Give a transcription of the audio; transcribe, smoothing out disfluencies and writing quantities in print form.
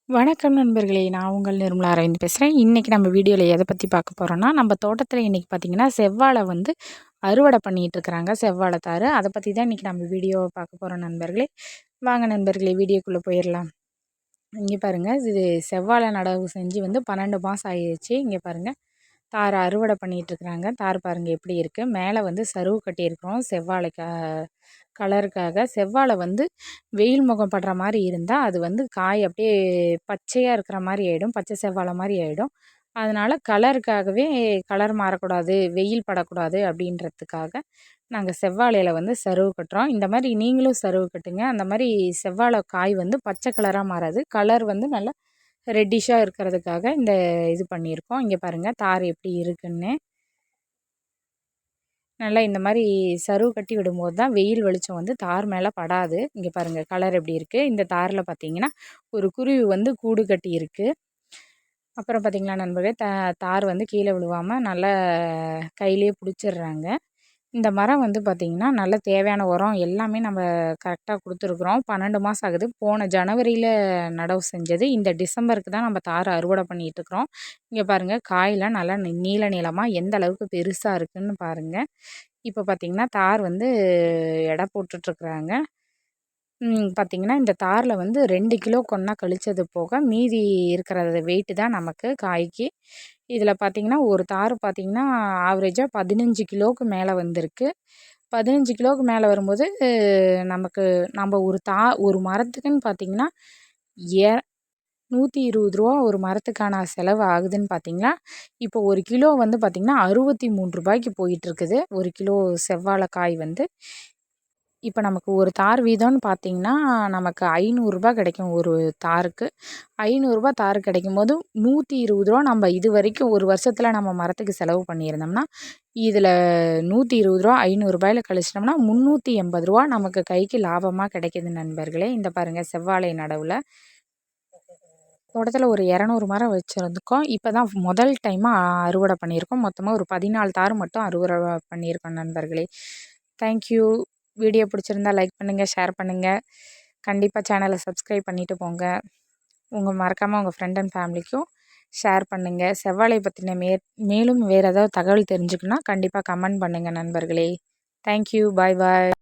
வணக்கம் நண்பர்களே! நான் உங்கள் நிர்மலா அரவிந்த் பேசுகிறேன். இன்றைக்கி நம்ம வீடியோவில் எதை பற்றி பார்க்க போகிறோன்னா, நம்ம தோட்டத்தில் இன்றைக்கி பார்த்திங்கன்னா செவ்வாழை வந்து அறுவடை பண்ணிகிட்ருக்குறாங்க. செவ்வாழைத்தார் அதை பற்றி தான் இன்றைக்கி நம்ம வீடியோவை பார்க்க போகிறோம் நண்பர்களே. வாங்க நண்பர்களே, வீடியோக்குள்ளே போயிடலாம். இங்கே பாருங்கள், இது செவ்வாழை நடவு செஞ்சு வந்து 12 மாதம் ஆயிடுச்சு. இங்கே பாருங்கள், தார் அறுவடை பண்ணிகிட்ருக்குறாங்க. தார் பாருங்கள் எப்படி இருக்குது. மேலே வந்து சருவு கட்டியிருக்கிறோம் செவ்வாழைக்கா கலருக்காக. செவ்வாழை வந்து வெயில் முகம் படுற மாதிரி இருந்தால் அது வந்து காய் அப்படியே பச்சையாக இருக்கிற மாதிரி ஆகிடும், பச்சை செவ்வாழை மாதிரி ஆகிடும். அதனால் கலருக்காகவே கலர் மாறக்கூடாது, வெயில் படக்கூடாது அப்படின்றதுக்காக நாங்கள் செவ்வாழையில் வந்து சருவு கட்டுறோம். இந்த மாதிரி நீங்களும் சருவு கட்டுங்க. அந்த மாதிரி செவ்வாழை காய் வந்து பச்சை கலராக மாறாது, கலர் வந்து நல்லா ரெட்டிஷாக இருக்கிறதுக்காக இந்த இது பண்ணியிருக்கோம். இங்கே பாருங்கள் தார் எப்படி இருக்குன்னு. நல்லா இந்த மாதிரி சருவு கட்டி விடும்போது தான் வெயில் வெளிச்சம் வந்து தார் மேலே படாது. இங்கே பாருங்கள் கலர் எப்படி இருக்குது. இந்த தாரில் பார்த்தீங்கன்னா ஒரு குருவி வந்து கூடு கட்டி இருக்குது. அப்புறம் பார்த்திங்களா நண்பர்களே, தார் வந்து கீழே விழுவாமல் நல்லா கையிலேயே பிடிச்சிடுறாங்க. இந்த மரம் வந்து பார்த்திங்கன்னா நல்ல தேவையான உரம் எல்லாமே நம்ம கரெக்டாக கொடுத்துருக்குறோம். 12 மாதம் ஆகுது. போன ஜனவரியில் நடவு செஞ்சது. இந்த டிசம்பருக்கு தான் நம்ம தார் அறுவடை பண்ணிகிட்ருக்குறோம். இங்கே பாருங்கள் காயெலாம் நல்லா நீள நீளமாக எந்த அளவுக்கு பெருசாக இருக்குதுன்னு பாருங்கள். இப்போ பார்த்திங்கன்னா தார் வந்து எடை போட்டுட்ருக்குறாங்க. பார்த்திங்கன்னா இந்த தாரில் வந்து 2 கிலோ கொன்னா கழிச்சது போக மீதி இருக்கிற வெயிட்டு தான் நமக்கு காய்க்கு. இதில் பார்த்திங்கன்னா ஒரு தார் பார்த்திங்கன்னா ஆவரேஜாக 15 கிலோவுக்கு மேலே வந்திருக்கு. 15 கிலோவுக்கு மேலே வரும்போது நமக்கு நம்ம ஒரு மரத்துக்குன்னு பார்த்திங்கன்னா ஏ ரூ. 120 ஒரு மரத்துக்கான செலவு ஆகுதுன்னு பார்த்திங்கன்னா, இப்போ 1 கிலோ வந்து பார்த்திங்கன்னா ரூ. 63க்கு போயிட்டுருக்குது. 1 கிலோ செவ்வாழை காய் வந்து. இப்போ நமக்கு ஒரு தார் வீதம்னு பார்த்திங்கன்னா நமக்கு ரூ. 500 கிடைக்கும் ஒரு தாருக்கு. ரூ. 500 தார் கிடைக்கும்போது ரூ. 120 நம்ம இது வரைக்கும் ஒரு வருஷத்தில் நம்ம மரத்துக்கு செலவு பண்ணியிருந்தோம்னா, இதில் ரூ. 120 ரூ. 500 கழிச்சிட்டோம்னா ரூ. 380 நமக்கு கைக்கு லாபமாக கிடைக்கிது நண்பர்களே. இந்த பாருங்கள் செவ்வாழை நடவில் தோட்டத்தில் ஒரு 200 மரம் வச்சுருந்துக்கோம். இப்போ தான் முதல் டைமாக அறுவடை பண்ணியிருக்கோம். மொத்தமாக ஒரு 14 தார் மட்டும் அறுவடை பண்ணியிருக்கோம் நண்பர்களே. தேங்க்யூ. வீடியோ பிடிச்சிருந்தா லைக் பண்ணுங்கள், ஷேர் பண்ணுங்கள். கண்டிப்பாக சேனலை சப்ஸ்கிரைப் பண்ணிவிட்டு போங்க. மறக்காமல் உங்கள் ஃப்ரெண்ட் அண்ட் ஃபேமிலிக்கும் ஷேர் பண்ணுங்கள். செவ்வாழை பற்றின மேலும் வேறு ஏதாவது தகவல் தெரிஞ்சுக்கணுன்னா கண்டிப்பாக கமெண்ட் பண்ணுங்கள் நண்பர்களே. தேங்க்யூ. பாய் பாய்.